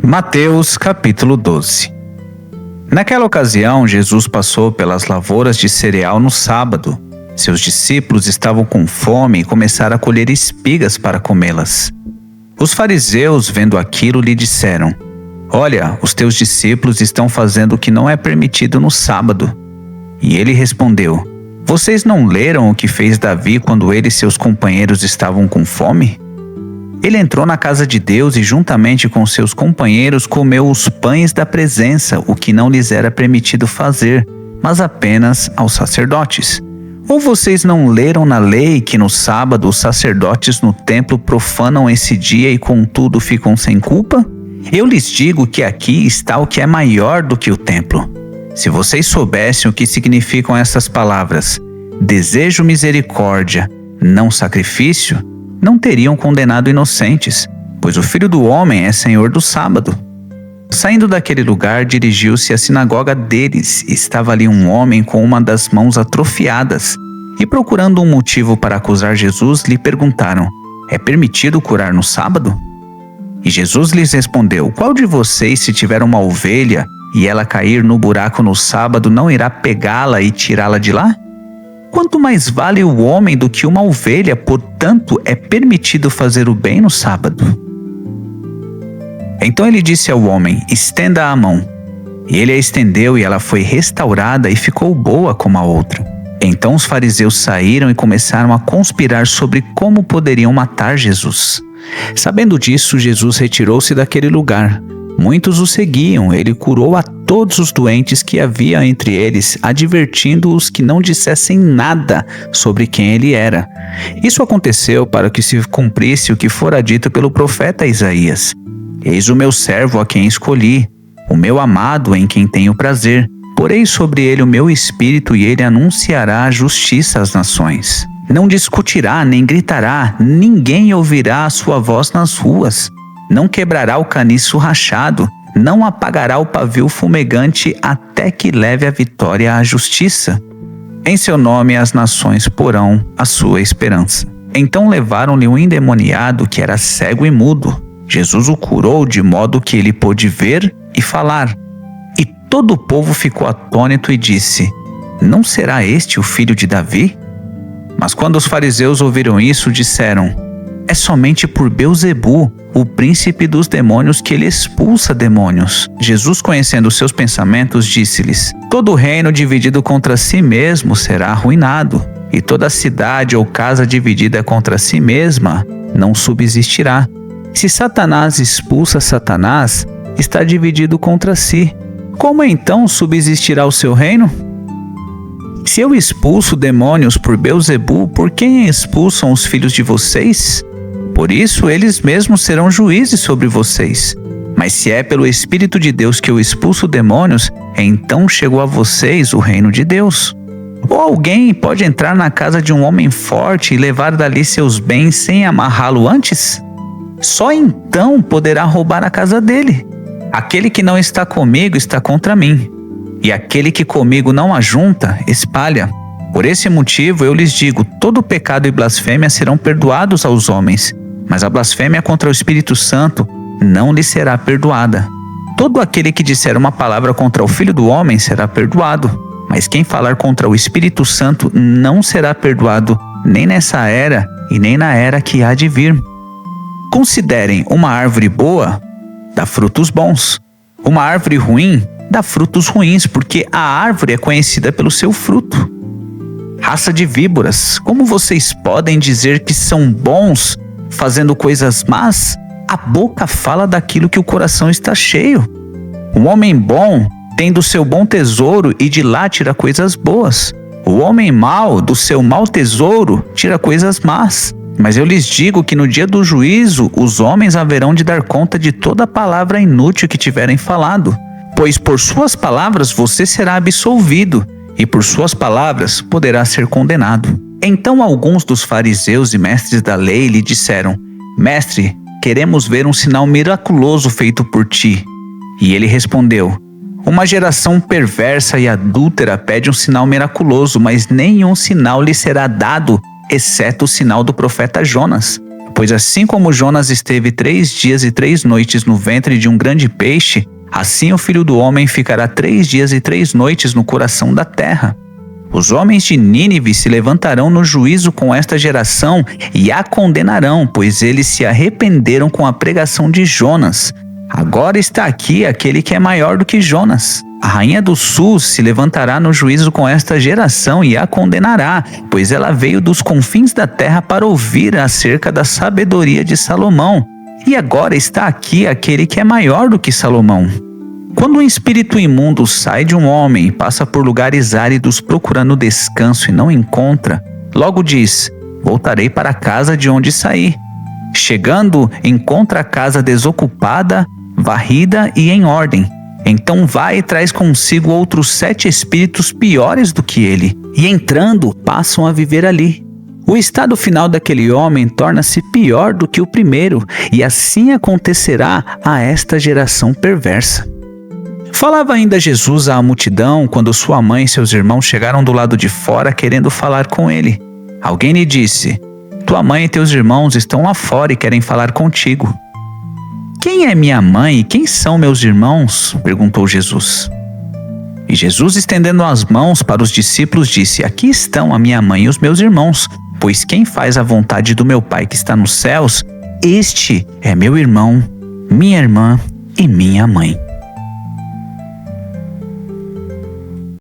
Mateus capítulo 12. Naquela ocasião, Jesus passou pelas lavouras de cereal no sábado. Seus discípulos estavam com fome e começaram a colher espigas para comê-las. Os fariseus, vendo aquilo, lhe disseram: "Olha, os teus discípulos estão fazendo o que não é permitido no sábado." E ele respondeu: "Vocês não leram o que fez Davi quando ele e seus companheiros estavam com fome? Ele entrou na casa de Deus e juntamente com seus companheiros comeu os pães da presença, o que não lhes era permitido fazer, mas apenas aos sacerdotes. Ou vocês não leram na lei que no sábado os sacerdotes no templo profanam esse dia e contudo ficam sem culpa? Eu lhes digo que aqui está o que é maior do que o templo. Se vocês soubessem o que significam essas palavras, desejo misericórdia, não sacrifício, não teriam condenado inocentes, pois o Filho do Homem é Senhor do sábado." Saindo daquele lugar, dirigiu-se à sinagoga deles. Estava ali um homem com uma das mãos atrofiadas. E procurando um motivo para acusar Jesus, lhe perguntaram: "É permitido curar no sábado?" E Jesus lhes respondeu: "Qual de vocês, se tiver uma ovelha e ela cair no buraco no sábado, não irá pegá-la e tirá-la de lá? Quanto mais vale o homem do que uma ovelha, portanto, é permitido fazer o bem no sábado." Então ele disse ao homem: "Estenda a mão." E ele a estendeu e ela foi restaurada e ficou boa como a outra. Então os fariseus saíram e começaram a conspirar sobre como poderiam matar Jesus. Sabendo disso, Jesus retirou-se daquele lugar. Muitos o seguiam. Ele curou a todos os doentes que havia entre eles, advertindo-os que não dissessem nada sobre quem ele era. Isso aconteceu para que se cumprisse o que fora dito pelo profeta Isaías: "Eis o meu servo a quem escolhi, o meu amado em quem tenho prazer. Porei sobre ele o meu espírito e ele anunciará a justiça às nações. Não discutirá nem gritará, ninguém ouvirá a sua voz nas ruas. Não quebrará o caniço rachado, não apagará o pavio fumegante até que leve a vitória à justiça. Em seu nome as nações porão a sua esperança." Então levaram-lhe um endemoniado que era cego e mudo. Jesus o curou de modo que ele pôde ver e falar. E todo o povo ficou atônito e disse: "Não será este o filho de Davi?" Mas quando os fariseus ouviram isso, disseram: "É somente por Beelzebu, o príncipe dos demônios, que ele expulsa demônios." Jesus, conhecendo os seus pensamentos, disse-lhes: "Todo reino dividido contra si mesmo será arruinado, e toda cidade ou casa dividida contra si mesma não subsistirá. Se Satanás expulsa Satanás, está dividido contra si. Como então subsistirá o seu reino? Se eu expulso demônios por Beelzebu, por quem expulsam os filhos de vocês? Por isso, eles mesmos serão juízes sobre vocês. Mas se é pelo Espírito de Deus que eu expulso demônios, então chegou a vocês o reino de Deus. Ou alguém pode entrar na casa de um homem forte e levar dali seus bens sem amarrá-lo antes? Só então poderá roubar a casa dele. Aquele que não está comigo está contra mim, e aquele que comigo não ajunta, espalha. Por esse motivo eu lhes digo: todo pecado e blasfêmia serão perdoados aos homens, mas a blasfêmia contra o Espírito Santo não lhe será perdoada. Todo aquele que disser uma palavra contra o Filho do Homem será perdoado, mas quem falar contra o Espírito Santo não será perdoado, nem nessa era e nem na era que há de vir. Considerem: uma árvore boa dá frutos bons, uma árvore ruim dá frutos ruins, porque a árvore é conhecida pelo seu fruto. Raça de víboras, como vocês podem dizer que são bons fazendo coisas más? A boca fala daquilo que o coração está cheio. Um homem bom tem do seu bom tesouro e de lá tira coisas boas. O homem mau do seu mau tesouro tira coisas más. Mas eu lhes digo que no dia do juízo os homens haverão de dar conta de toda palavra inútil que tiverem falado. Pois por suas palavras você será absolvido, e por suas palavras poderá ser condenado. Então alguns dos fariseus e mestres da lei lhe disseram: "Mestre, queremos ver um sinal miraculoso feito por ti." E ele respondeu: "Uma geração perversa e adúltera pede um sinal miraculoso, mas nenhum sinal lhe será dado, exceto o sinal do profeta Jonas. Pois assim como Jonas esteve 3 dias e 3 noites no ventre de um grande peixe, assim o Filho do Homem ficará 3 dias e 3 noites no coração da terra. Os homens de Nínive se levantarão no juízo com esta geração e a condenarão, pois eles se arrependeram com a pregação de Jonas. Agora está aqui aquele que é maior do que Jonas. A rainha do sul se levantará no juízo com esta geração e a condenará, pois ela veio dos confins da terra para ouvir acerca da sabedoria de Salomão. E agora está aqui aquele que é maior do que Salomão. Quando um espírito imundo sai de um homem e passa por lugares áridos procurando descanso e não encontra, logo diz: voltarei para a casa de onde saí. Chegando, encontra a casa desocupada, varrida e em ordem. Então vai e traz consigo outros 7 espíritos piores do que ele, e entrando, passam a viver ali. O estado final daquele homem torna-se pior do que o primeiro, e assim acontecerá a esta geração perversa. Falava ainda Jesus à multidão quando sua mãe e seus irmãos chegaram do lado de fora querendo falar com ele. Alguém lhe disse: tua mãe e teus irmãos estão lá fora e querem falar contigo. Quem é minha mãe e quem são meus irmãos? Perguntou Jesus. E Jesus, estendendo as mãos para os discípulos, disse: aqui estão a minha mãe e os meus irmãos, pois quem faz a vontade do meu Pai que está nos céus, este é meu irmão, minha irmã e minha mãe.